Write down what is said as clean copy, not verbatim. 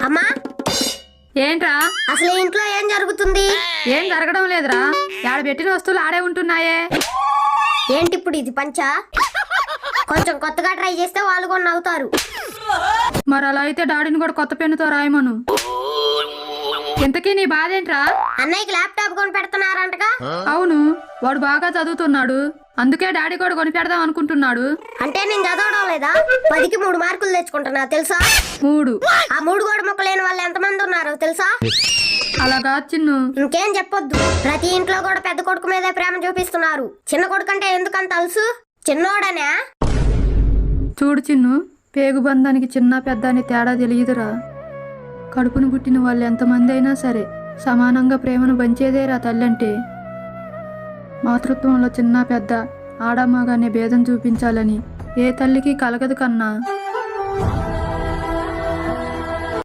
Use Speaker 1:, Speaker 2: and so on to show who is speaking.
Speaker 1: అమ్మా,
Speaker 2: ఏంట్రా?
Speaker 1: అసలు ఇంట్లో ఏం జరుగుతుంది?
Speaker 2: ఏం జరగడం లేదురా, ఆడ పెట్టిన వస్తువులు ఆడే ఉంటున్నాయే.
Speaker 1: ఏంటి ఇప్పుడు ఇది పంచా? కొంచెం కొత్తగా ట్రై చేస్తే వాళ్ళు కూడా నవ్వుతారు.
Speaker 2: మరి అలా అయితే డాడీని కూడా కొత్త పెన్నుతో రాయమను. ఇంతకీ నీ బాధ ఏంట్రా?
Speaker 1: అన్నయ్యకి ల్యాప్టాప్ కొని పెడుతున్నారంటగా?
Speaker 2: అవును, వాడు బాగా చదువుతున్నాడు, అందుకే డాడీ కూడా కొని పెడదాం అనుకుంటున్నాడు.
Speaker 1: అంటే నేను చదవడం లేదా? 10కి 3 మార్కులు తెచ్చుకుంటున్నా తెలుసా?
Speaker 2: 3.
Speaker 1: ఆ 3 కూడా మొక్కలేని వాళ్ళు ఎంతమంది ఉన్నారో తెలుసా?
Speaker 2: అలా కాదు చిన్ను.
Speaker 1: ఇంకేం చెప్పొద్దు. ప్రతి ఇంట్లో కూడా పెద్ద కొడుకు మీదే ప్రేమ చూపిస్తున్నారు. చిన్న కొడుకు అంటే ఎందుకంత అలుసు? చిన్నోడనే.
Speaker 2: చూడు చిన్ను, పేగు బంధానికి చిన్న పెద్ద అని తేడా తెలియదురా. కడుపును పుట్టిన వాళ్ళు ఎంతమంది అయినా సరే సమానంగా ప్రేమను పంచేదేరా తల్లంటే. మాతృత్వంలో చిన్న పెద్ద ఆడమగానే భేదం చూపించాలని ఏ తల్లికి కలగదు కన్నా.